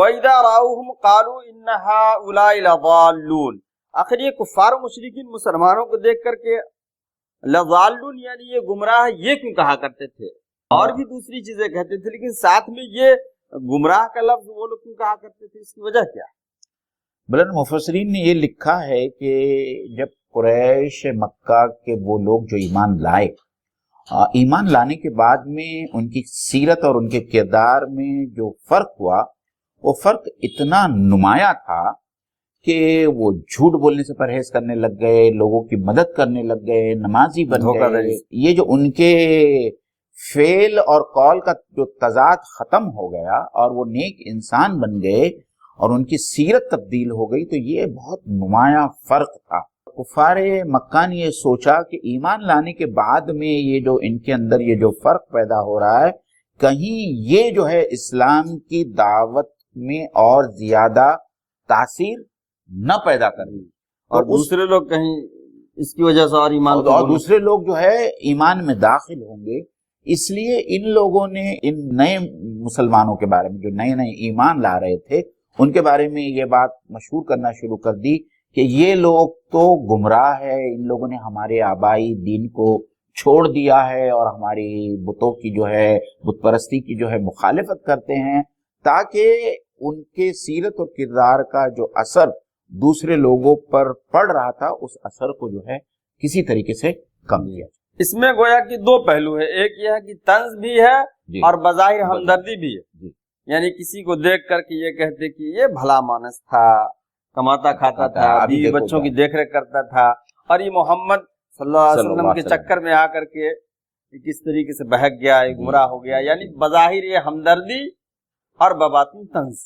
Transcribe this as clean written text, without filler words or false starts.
وَإِذَا رَأَوْهُمْ قَالُوا إِنَّ هَؤُلَاءِ لَضَالُّونَ، آخر یہ کفار و مشرکین مسلمانوں کو دیکھ کر کے لَضَالُّونَ یعنی یہ گمراہ ہے یہ کیوں کہا کرتے تھے؟ اور بھی دوسری چیزیں کہتے تھے، لیکن ساتھ میں یہ گمراہ کا لفظ وہ لوگ کیوں کہا کرتے تھے؟ اس کی وجہ کیا ہے؟ بلند مفسرین نے یہ لکھا ہے کہ جب قریش مکہ کے وہ لوگ جو ایمان لائے، ایمان لانے کے بعد میں ان کی سیرت اور ان کے کردار میں جو فرق ہوا، وہ فرق اتنا نمایاں تھا کہ وہ جھوٹ بولنے سے پرہیز کرنے لگ گئے، لوگوں کی مدد کرنے لگ گئے، نمازی بن گئے۔ یہ جو ان کے فعل اور قول کا جو تضاد ختم ہو گیا اور وہ نیک انسان بن گئے اور ان کی سیرت تبدیل ہو گئی، تو یہ بہت نمایاں فرق تھا۔ کفار مکہ نے یہ سوچا کہ ایمان لانے کے بعد میں یہ جو ان کے اندر یہ جو فرق پیدا ہو رہا ہے، کہیں یہ جو ہے اسلام کی دعوت میں اور زیادہ تاثیر نہ پیدا کرے اور دوسرے لوگ کہیں اس کی وجہ سے اور ایمان اور دوسرے لوگ جو ہے ایمان میں داخل ہوں گے۔ اس لیے ان لوگوں نے ان نئے مسلمانوں کے بارے میں جو نئے نئے ایمان لا رہے تھے ان کے بارے میں یہ بات مشہور کرنا شروع کر دی کہ یہ لوگ تو گمراہ ہے، ان لوگوں نے ہمارے آبائی دین کو چھوڑ دیا ہے اور ہماری بتوں کی جو ہے بت پرستی کی جو ہے مخالفت کرتے ہیں، تاکہ ان کے سیرت اور کردار کا جو اثر دوسرے لوگوں پر پڑ رہا تھا اس اثر کو جو ہے کسی طریقے سے کم کیا۔ اس میں گویا کہ دو پہلو ہے، ایک یہ ہے کہ طنز بھی ہے اور بظاہر ہمدردی بھی ہے، یعنی کسی کو دیکھ کر کے یہ کہتے کہ یہ بھلا مانس تھا، کماتا کھاتا تھا، بیوی بچوں کی دیکھ ریکھ کرتا تھا، اور یہ محمد صلی اللہ علیہ وسلم کے چکر میں آ کر کے کس طریقے سے بہک گیا، گمراہ ہو گیا، یعنی بظاہر یہ ہمدردی اور بباطن طنز۔